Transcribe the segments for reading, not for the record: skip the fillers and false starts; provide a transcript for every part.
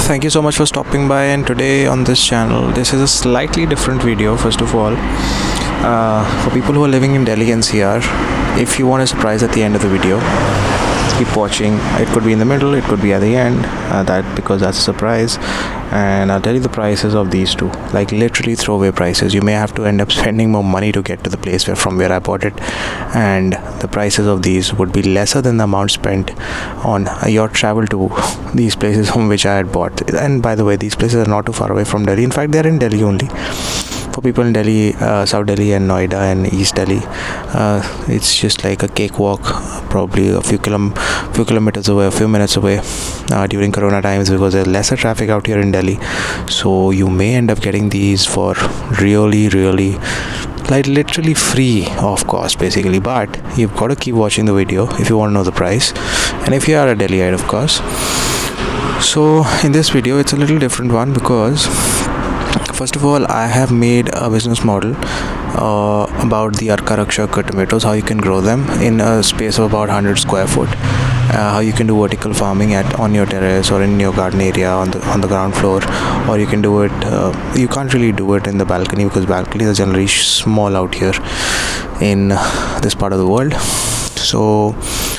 Thank you so much for stopping by. And today on this channel, this is a slightly different video. First of all, for people who are living in Delhi NCR, if you want a surprise at the end of the video, keep watching. It could be in the middle, it could be at the end, because that's a surprise. And I'll tell you the prices of these two, like literally throwaway prices. You may have to end up spending more money to get to the place from where I bought it, and the prices of these would be lesser than the amount spent on your travel to these places from which I had bought. And by the way, these places are not too far away from Delhi. In fact, they're in Delhi only. For people in Delhi, South Delhi and Noida and East Delhi, it's just like a cakewalk, probably a few kilometers away, a few minutes away during Corona times, because there's lesser traffic out here in Delhi. So you may end up getting these for really, like literally free of cost basically. But you've got to keep watching the video if you want to know the price, and if you are a Delhiite, of course. So in this video, it's a little different one, because first of all, I have made a business model about the Arka Rakshaka tomatoes, how you can grow them in a space of about 100 square foot, how you can do vertical farming on your terrace or in your garden area on the ground floor, or you can do it. You can't really do it in the balcony, because balconies are generally small out here in this part of the world. So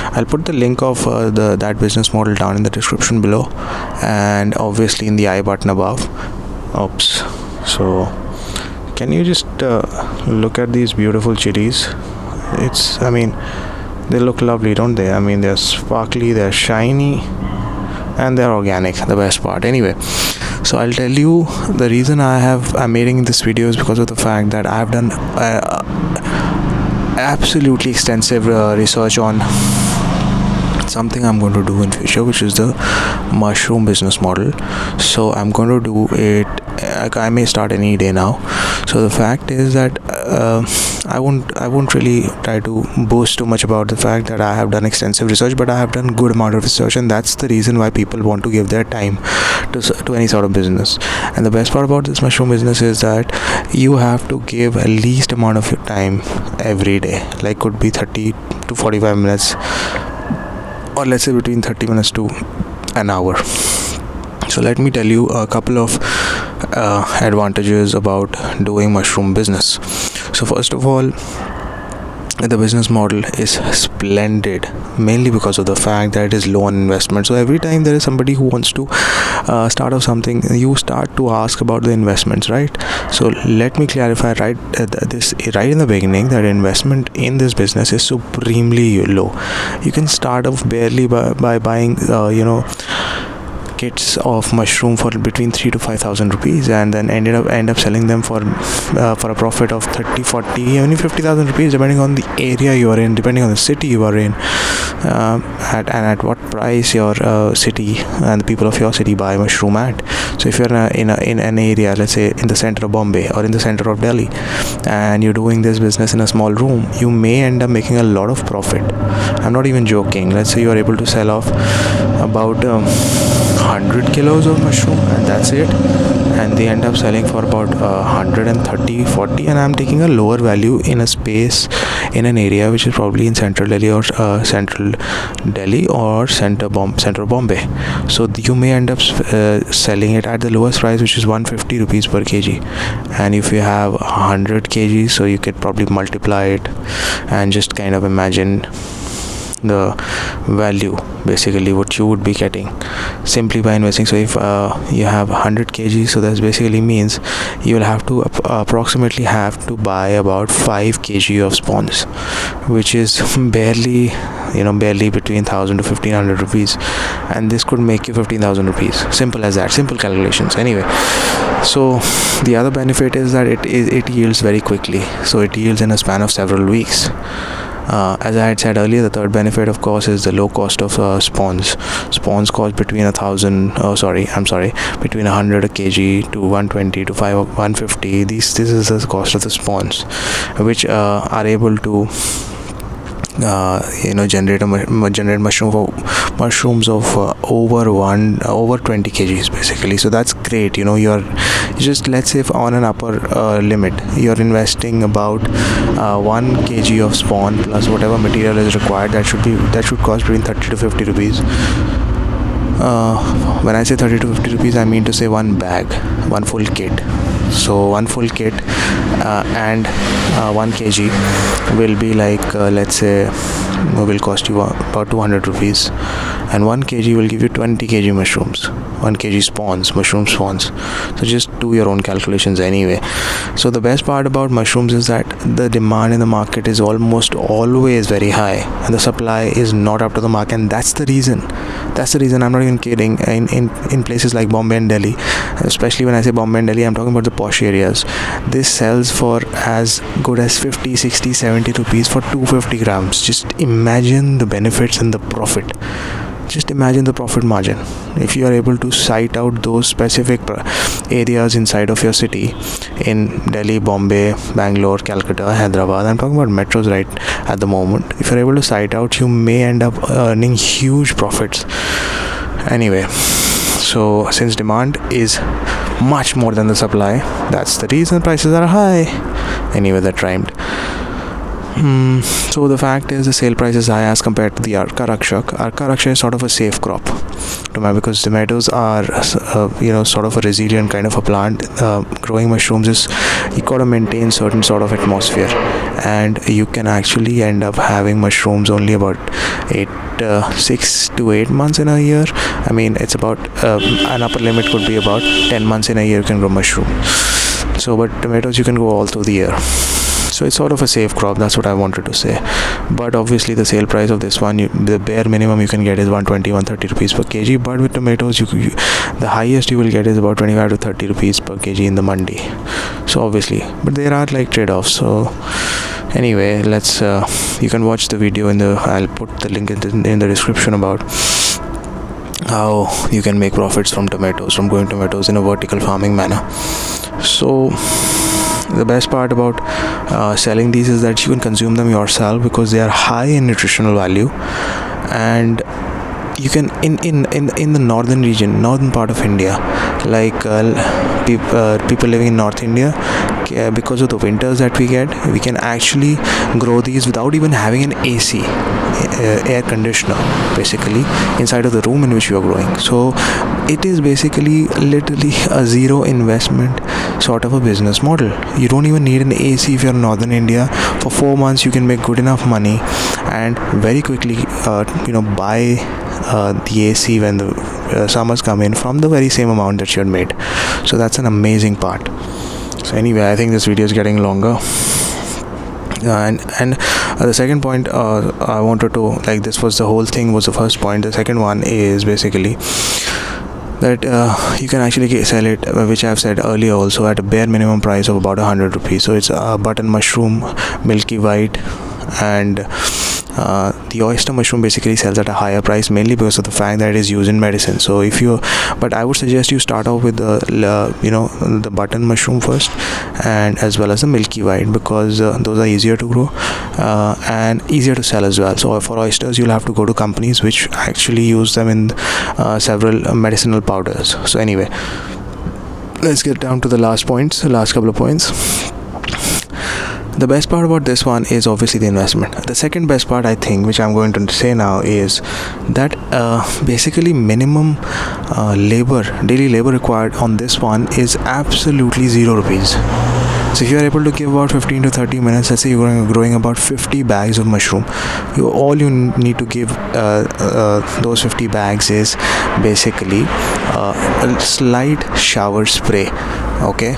I'll put the link of that business model down in the description below, and obviously in the I button above. Oops. So can you just look at these beautiful chilies? They look lovely, don't they? They're sparkly, they're shiny, and they're organic, the best part. Anyway, so I'll tell you the reason I'm making this video is because of the fact that I've done absolutely extensive research on something I'm going to do in future, which is the mushroom business model. So I'm going to do it. I may start any day now. So the fact is that I won't really try to boast too much about the fact that I have done extensive research, but I have done good amount of research, and that's the reason why people want to give their time to any sort of business. And the best part about this mushroom business is that you have to give at least amount of your time every day, like could be 30 to 45 minutes, or let's say between 30 minutes to an hour. So let me tell you a couple of advantages about doing mushroom business. So first of all, the business model is splendid, mainly because of the fact that it is low on investment. So every time there is somebody who wants to start off something, you start to ask about the investments, right? So let me clarify right in the beginning, that investment in this business is supremely low. You can start off barely by buying kits of mushroom for between 3 to 5,000 rupees, and then end up selling them for a profit of 30, 40, even 50,000 rupees, depending on the area you are in, depending on the city you are in, at what price your city and the people of your city buy mushroom at. So if you're in an area, let's say in the center of Bombay or in the center of Delhi, and you're doing this business in a small room, you may end up making a lot of profit. I'm not even joking. Let's say you are able to sell off about 100 kilos of mushroom, and that's it, and they end up selling for about 130, 40, and I'm taking a lower value in a space in an area which is probably in central Delhi or central of Bombay. So you may end up selling it at the lowest price, which is 150 rupees per kg, and if you have 100 kg, so you could probably multiply it and just kind of imagine the value, basically what you would be getting simply by investing. So if you have 100 kg, so that basically means you will have to approximately have to buy about 5 kg of spawns, which is barely between 1,000 to 1,500 rupees, and this could make you 15,000 rupees. Simple as that, simple calculations. Anyway, so the other benefit is that it yields very quickly. So it yields in a span of several weeks. As I had said earlier, the third benefit, of course, is the low cost of spawns. Spawns cost between between 100 a kg to 120 to 150. This is the cost of the spawns, which are able to generate mushrooms of over 20 kgs basically. So that's great. You're just, let's say, on an upper limit, you're investing about 1 kg of spawn plus whatever material is required. That should cost between 30 to 50 rupees. When I say 30 to 50 rupees, I mean to say one bag, one full kit. So one full kit and 1 kg will be like let's say will cost you about 200 rupees, and 1 kg will give you 20 kg mushrooms, 1 kg spawns, mushroom spawns. So just do your own calculations anyway. So the best part about mushrooms is that the demand in the market is almost always very high and the supply is not up to the mark, and that's the reason I'm not even kidding. In places like Bombay and Delhi, especially when I say Bombay and Delhi, I'm talking about the posh areas, this sells for as good as 50, 60, 70 rupees for 250 grams. Just imagine the benefits and the profit. Just imagine the profit margin if you are able to site out those specific areas inside of your city in Delhi, Bombay, Bangalore, Calcutta, Hyderabad. I'm talking about metros right at the moment. If you're able to site out, you may end up earning huge profits. Anyway, so since demand is much more than the supply, that's the reason prices are high. Anyway, that rhymed. So the fact is the sale price is high as compared to the Arka Raksha is sort of a safe crop because tomatoes are sort of a resilient kind of a plant. Growing mushrooms is you got to maintain certain sort of atmosphere, and you can actually end up having mushrooms only about 6 to 8 months in a year. I mean, it's about an upper limit could be about 10 months in a year you can grow mushroom. So but tomatoes you can go all through the year. So it's sort of a safe crop, that's what I wanted to say. But obviously the sale price of this one, the bare minimum you can get is 120, 130 rupees per kg. But with tomatoes, the highest you will get is about 25 to 30 rupees per kg in the mandi. So obviously, but there are like trade-offs. So anyway, let's you can watch the video I'll put the link in the description about how you can make profits from growing tomatoes in a vertical farming manner. So the best part about selling these is that you can consume them yourself because they are high in nutritional value, and you can in the northern part of India, like people living in North India, because of the winters that we get, we can actually grow these without even having an AC, air conditioner, basically inside of the room in which you are growing. So it is basically literally a zero investment sort of a business model. You don't even need an AC if you're in Northern India. For 4 months you can make good enough money and very quickly buy the AC when the summers come in from the very same amount that you had made. So that's an amazing part. So anyway, I think this video is getting longer. And the second point I wanted to, this was the whole thing was the first point. The second one is basically that you can actually sell it, which I've said earlier also, at a bare minimum price of about 100 rupees. So it's a button mushroom, milky white, and the oyster mushroom basically sells at a higher price, mainly because of the fact that it is used in medicine. So but I would suggest you start off with the button mushroom first, and as well as the milky white, because those are easier to grow and easier to sell as well. So for oysters, you'll have to go to companies which actually use them in several medicinal powders. So anyway, let's get down to the last couple of points. The best part about this one is obviously the investment. The second best part, I think, which I'm going to say now, is that basically minimum daily labor required on this one is absolutely 0 rupees. So if you are able to give about 15 to 30 minutes, let's say you're growing about 50 bags of mushroom, all you need to give those 50 bags is basically a slight shower spray. Okay,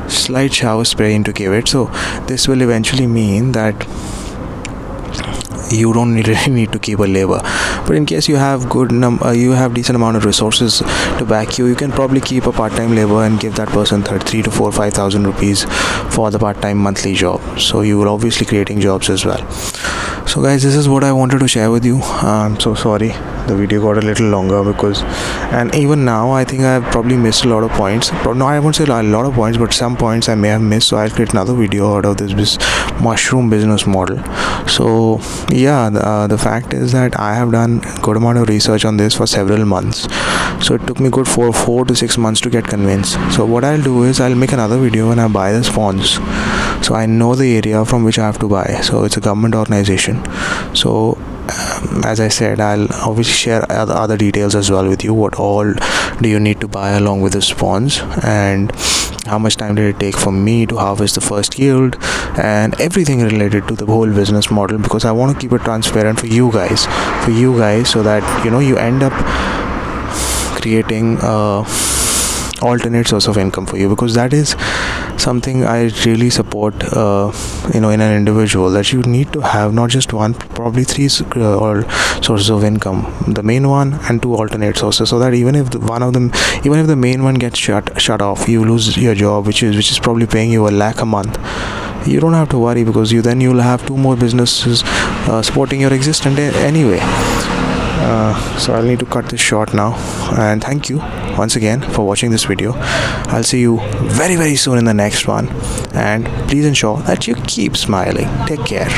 slight shower spray into give it. So this will eventually mean that you don't really need to keep a labor. But in case you have you have decent amount of resources to back you can probably keep a part-time labor and give that person 3 to 4, 5,000 rupees for the part-time monthly job. So you will obviously creating jobs as well. So guys, this is what I wanted to share with you. I'm so sorry the video got a little longer and even now I think I have probably missed a lot of points. No, I won't say a lot of points, but some points I may have missed. So I'll create another video out of this mushroom business model. So yeah, the fact is that I have done a good amount of research on this for several months. So it took me good 4 to 6 months to get convinced. So what I'll do is I'll make another video when I buy the spawns. So I know the area from which I have to buy. So it's a government organization. So as I said, I'll obviously share other details as well with you. What all do you need to buy along with the spawns, and how much time did it take for me to harvest the first yield, and everything related to the whole business model, because I want to keep it transparent for you guys, so that you end up creating alternate source of income for you, because that is something I really support in an individual, that you need to have not just one, probably three or sources of income, the main one and two alternate sources, so that even if the main one gets shut off, you lose your job, which is probably paying you £1 lakh a month, you don't have to worry, because you'll have two more businesses supporting your existence anyway. So I'll need to cut this short now, and thank you once again for watching this video. I'll see you very, very soon in the next one, and please ensure that you keep smiling. Take care.